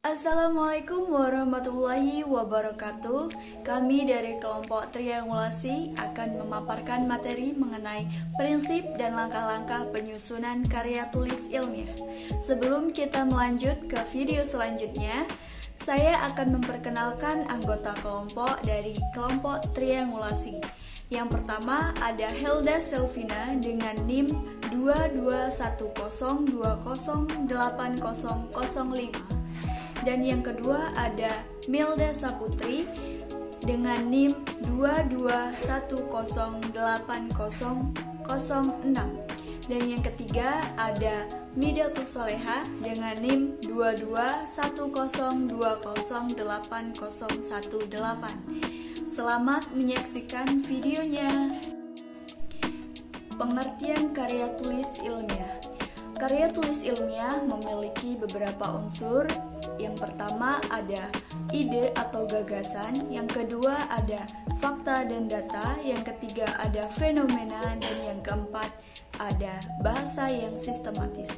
Assalamualaikum warahmatullahi wabarakatuh. Kami dari kelompok triangulasi akan memaparkan materi mengenai prinsip dan langkah-langkah penyusunan karya tulis ilmiah. Sebelum kita melanjut ke video selanjutnya, saya akan memperkenalkan anggota kelompok dari kelompok triangulasi. Yang pertama ada Helda Selvina dengan NIM 2210208005. Dan yang kedua ada Milda Saputri dengan NIM 22108006. Dan yang ketiga ada Midatus Soleha dengan NIM 2210208018. Selamat menyaksikan videonya. Pengertian karya tulis ilmiah. Karya tulis ilmiah memiliki beberapa unsur. Yang pertama ada ide atau gagasan, yang kedua ada fakta dan data, yang ketiga ada fenomena, dan yang keempat ada bahasa yang sistematis.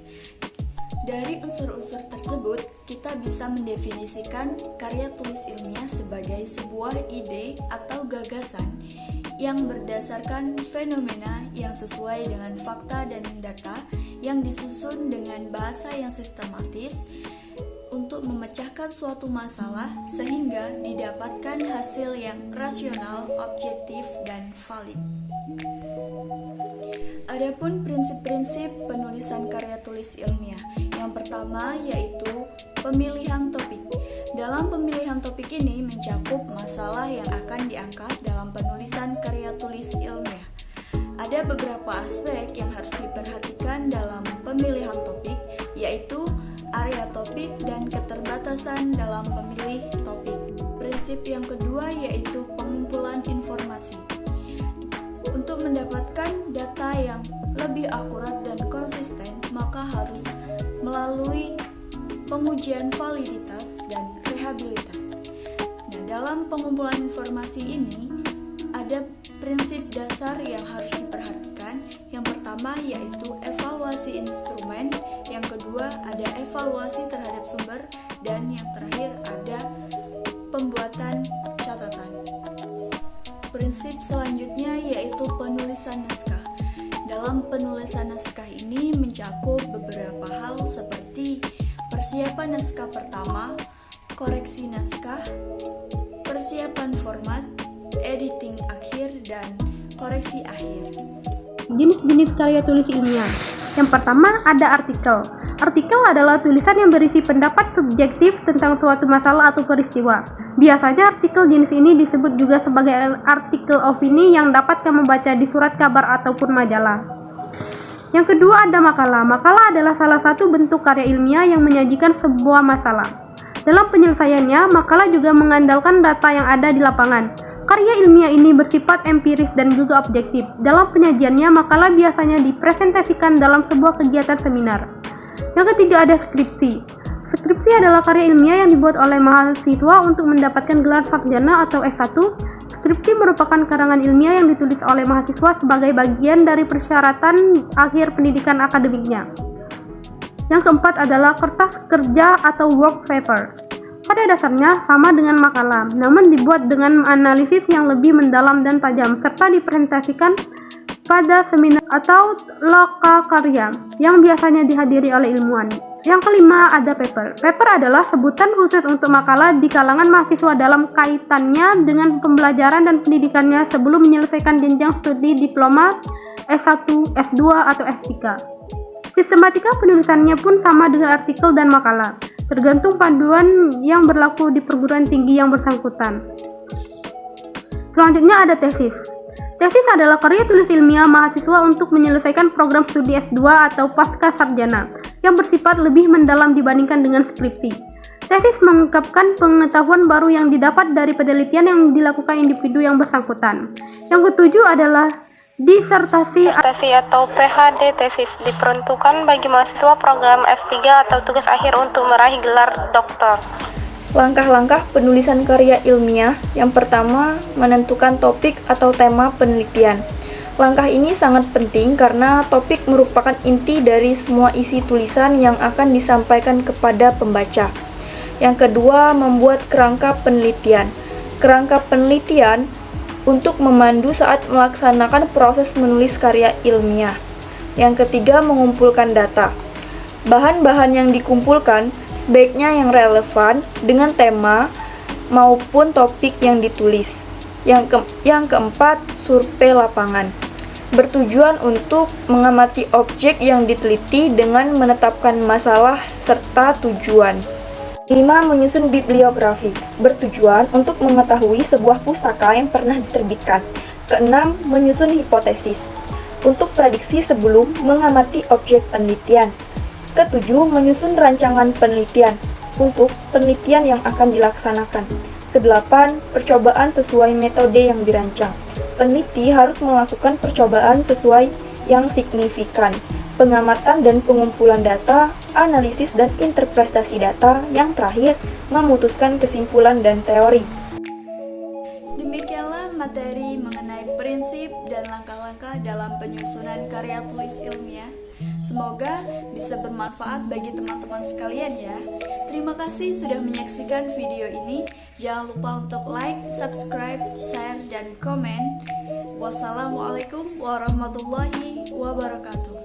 Dari unsur-unsur tersebut, kita bisa mendefinisikan karya tulis ilmiah sebagai sebuah ide atau gagasan yang berdasarkan fenomena yang sesuai dengan fakta dan data yang disusun dengan bahasa yang sistematis untuk memecahkan suatu masalah sehingga didapatkan hasil yang rasional, objektif, dan valid. Adapun prinsip-prinsip penulisan karya tulis ilmiah. Yang pertama yaitu pemilihan topik. Dalam pemilihan topik ini mencakup masalah yang akan diangkat dalam penulisan karya tulis ilmiah. Ada beberapa aspek yang harus diperhatikan dalam pemilihan topik, yaitu area topik dan keterbatasan dalam memilih topik. Prinsip yang kedua yaitu pengumpulan informasi. Untuk mendapatkan data yang lebih akurat dan konsisten, maka harus melalui pengujian validitas dan rehabilitas. Nah, dalam pengumpulan informasi ini ada prinsip dasar yang harus diperhatikan. Yang pertama yaitu evaluasi instrumen, yang kedua ada evaluasi terhadap sumber, dan yang terakhir ada pembuatan catatan. Prinsip selanjutnya yaitu penulisan naskah. Dalam penulisan naskah ini mencakup beberapa hal seperti persiapan naskah pertama, koreksi naskah, persiapan format, editing akhir, dan koreksi akhir. Jenis-jenis karya tulis ilmiah. Yang pertama ada artikel. Artikel adalah tulisan yang berisi pendapat subjektif tentang suatu masalah atau peristiwa. Biasanya artikel jenis ini disebut juga sebagai artikel opini yang dapat kamu baca di surat kabar ataupun majalah. Yang kedua ada makalah. Makalah adalah salah satu bentuk karya ilmiah yang menyajikan sebuah masalah. Dalam penyelesaiannya, makalah juga mengandalkan data yang ada di lapangan. Karya ilmiah ini bersifat empiris dan juga objektif. Dalam penyajiannya, makalah biasanya dipresentasikan dalam sebuah kegiatan seminar. Yang ketiga ada skripsi. Skripsi adalah karya ilmiah yang dibuat oleh mahasiswa untuk mendapatkan gelar sarjana atau S1. Skripsi merupakan karangan ilmiah yang ditulis oleh mahasiswa sebagai bagian dari persyaratan akhir pendidikan akademiknya. Yang keempat adalah kertas kerja atau work paper. Pada dasarnya sama dengan makalah, namun dibuat dengan analisis yang lebih mendalam dan tajam, serta dipresentasikan pada seminar atau lokal karya yang biasanya dihadiri oleh ilmuwan. Yang kelima ada paper. Paper adalah sebutan khusus untuk makalah di kalangan mahasiswa dalam kaitannya dengan pembelajaran dan pendidikannya sebelum menyelesaikan jenjang studi diploma S1, S2, atau S3. Sistematika penulisannya pun sama dengan artikel dan makalah, tergantung panduan yang berlaku di perguruan tinggi yang bersangkutan. Selanjutnya ada tesis. Tesis adalah karya tulis ilmiah mahasiswa untuk menyelesaikan program studi S2 atau pasca sarjana yang bersifat lebih mendalam dibandingkan dengan skripsi. Tesis mengungkapkan pengetahuan baru yang didapat dari penelitian yang dilakukan individu yang bersangkutan. Yang ketujuh adalah disertasi atau PhD. Tesis diperuntukkan bagi mahasiswa program S3 atau tugas akhir untuk meraih gelar doktor. Langkah-langkah penulisan karya ilmiah. Yang pertama, menentukan topik atau tema penelitian. Langkah ini sangat penting karena topik merupakan inti dari semua isi tulisan yang akan disampaikan kepada pembaca. Yang kedua, membuat kerangka penelitian. Kerangka penelitian untuk memandu saat melaksanakan proses menulis karya ilmiah. Yang ketiga, mengumpulkan data. Bahan-bahan yang dikumpulkan sebaiknya yang relevan dengan tema maupun topik yang ditulis. Yang keempat, survei lapangan. Bertujuan untuk mengamati objek yang diteliti dengan menetapkan masalah serta tujuan. 5. Menyusun bibliografi. Bertujuan untuk mengetahui sebuah pustaka yang pernah diterbitkan. Keenam, menyusun hipotesis. Untuk prediksi sebelum mengamati objek penelitian. Ketujuh, menyusun rancangan penelitian. Untuk penelitian yang akan dilaksanakan. Kedelapan, percobaan sesuai metode yang dirancang. Peneliti harus melakukan percobaan sesuai yang signifikan. Pengamatan dan pengumpulan data, analisis dan interpretasi data, yang terakhir, memutuskan kesimpulan dan teori. Demikianlah materi mengenai prinsip dan langkah-langkah dalam penyusunan karya tulis ilmiah. Semoga bisa bermanfaat bagi teman-teman sekalian ya. Terima kasih sudah menyaksikan video ini. Jangan lupa untuk like, subscribe, share, dan komen. Wassalamualaikum warahmatullahi wabarakatuh.